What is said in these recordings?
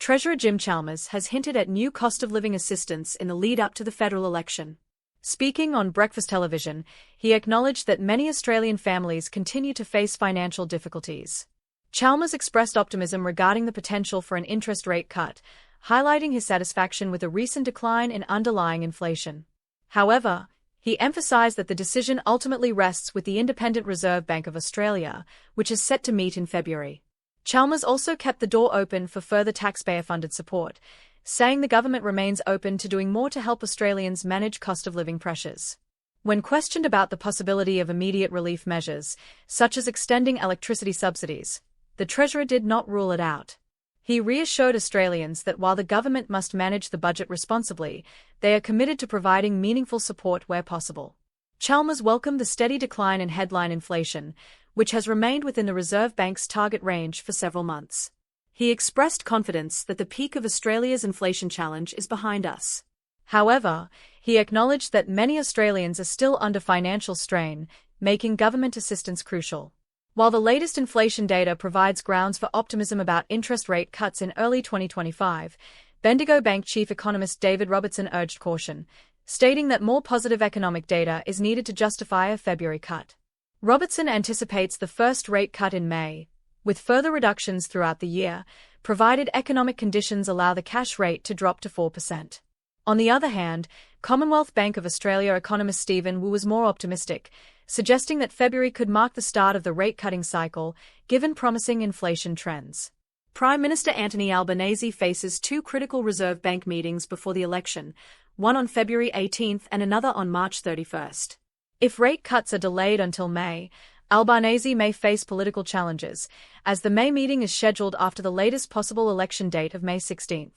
Treasurer Jim Chalmers has hinted at new cost-of-living assistance in the lead-up to the federal election. Speaking on breakfast television, he acknowledged that many Australian families continue to face financial difficulties. Chalmers expressed optimism regarding the potential for an interest rate cut, highlighting his satisfaction with a recent decline in underlying inflation. However, he emphasized that the decision ultimately rests with the Independent Reserve Bank of Australia, which is set to meet in February. Chalmers also kept the door open for further taxpayer-funded support, saying the government remains open to doing more to help Australians manage cost-of-living pressures. When questioned about the possibility of immediate relief measures, such as extending electricity subsidies, the Treasurer did not rule it out. He reassured Australians that while the government must manage the budget responsibly, they are committed to providing meaningful support where possible. Chalmers welcomed the steady decline in headline inflation, which has remained within the Reserve Bank's target range for several months. He expressed confidence that the peak of Australia's inflation challenge is behind us. However, he acknowledged that many Australians are still under financial strain, making government assistance crucial. While the latest inflation data provides grounds for optimism about interest rate cuts in early 2025, Bendigo Bank chief economist David Robertson urged caution, stating that more positive economic data is needed to justify a February cut. Robertson anticipates the first rate cut in May, with further reductions throughout the year, provided economic conditions allow the cash rate to drop to 4%. On the other hand, Commonwealth Bank of Australia economist Stephen Wu was more optimistic, suggesting that February could mark the start of the rate-cutting cycle, given promising inflation trends. Prime Minister Anthony Albanese faces two critical Reserve Bank meetings before the election, one on February 18 and another on March 31. If rate cuts are delayed until May, Albanese may face political challenges, as the May meeting is scheduled after the latest possible election date of May 16.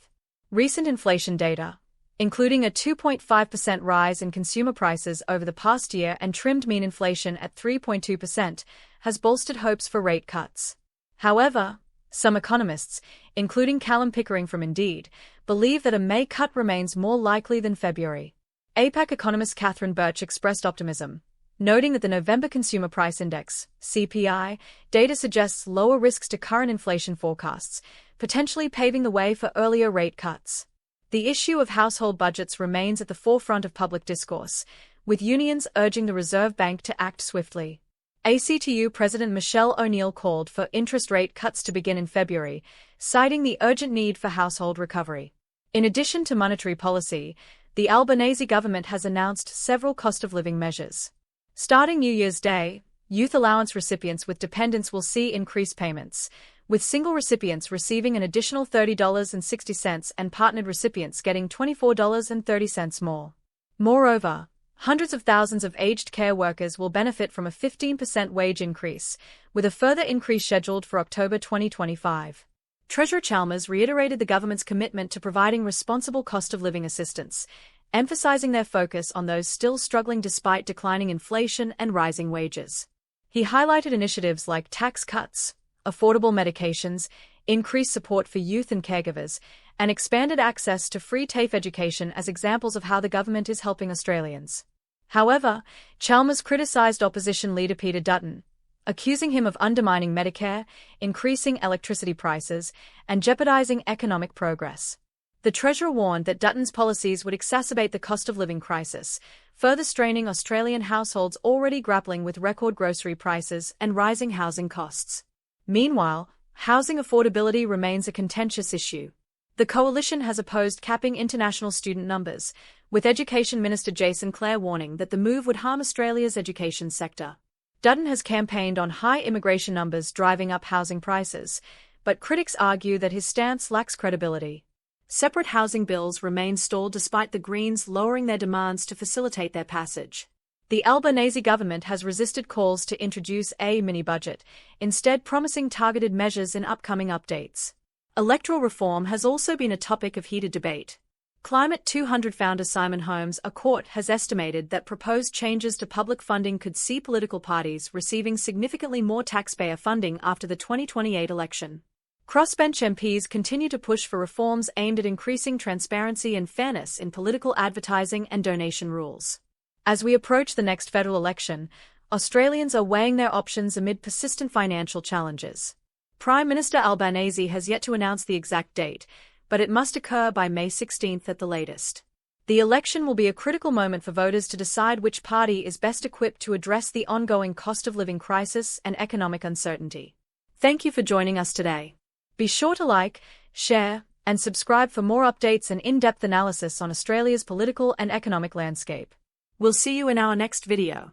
Recent inflation data, including a 2.5% rise in consumer prices over the past year and trimmed mean inflation at 3.2%, has bolstered hopes for rate cuts. However, some economists, including Callum Pickering from Indeed, believe that a May cut remains more likely than February. APAC economist Catherine Birch expressed optimism, noting that the November Consumer Price Index (CPI) data suggests lower risks to current inflation forecasts, potentially paving the way for earlier rate cuts. The issue of household budgets remains at the forefront of public discourse, with unions urging the Reserve Bank to act swiftly. ACTU President Michelle O'Neill called for interest rate cuts to begin in February, citing the urgent need for household recovery. In addition to monetary policy, the Albanese government has announced several cost-of-living measures. Starting New Year's Day, youth allowance recipients with dependents will see increased payments, with single recipients receiving an additional $30.60 and partnered recipients getting $24.30 more. Moreover, hundreds of thousands of aged care workers will benefit from a 15% wage increase, with a further increase scheduled for October 2025. Treasurer Chalmers reiterated the government's commitment to providing responsible cost-of-living assistance, emphasizing their focus on those still struggling despite declining inflation and rising wages. He highlighted initiatives like tax cuts, affordable medications, increased support for youth and caregivers, and expanded access to free TAFE education as examples of how the government is helping Australians. However, Chalmers criticized opposition leader Peter Dutton, accusing him of undermining Medicare, increasing electricity prices, and jeopardizing economic progress. The Treasurer warned that Dutton's policies would exacerbate the cost-of-living crisis, further straining Australian households already grappling with record grocery prices and rising housing costs. Meanwhile, housing affordability remains a contentious issue. The coalition has opposed capping international student numbers, with Education Minister Jason Clare warning that the move would harm Australia's education sector. Dutton has campaigned on high immigration numbers driving up housing prices, but critics argue that his stance lacks credibility. Separate housing bills remain stalled despite the Greens lowering their demands to facilitate their passage. The Albanese government has resisted calls to introduce a mini-budget, instead promising targeted measures in upcoming updates. Electoral reform has also been a topic of heated debate. Climate 200 founder Simon Holmes a court has estimated that proposed changes to public funding could see political parties receiving significantly more taxpayer funding after the 2028 election. Crossbench MPs continue to push for reforms aimed at increasing transparency and fairness in political advertising and donation rules. As we approach the next federal election, Australians are weighing their options amid persistent financial challenges. Prime Minister Albanese has yet to announce the exact date, but it must occur by May 16 at the latest. The election will be a critical moment for voters to decide which party is best equipped to address the ongoing cost of living crisis and economic uncertainty. Thank you for joining us today. Be sure to like, share, and subscribe for more updates and in-depth analysis on Australia's political and economic landscape. We'll see you in our next video.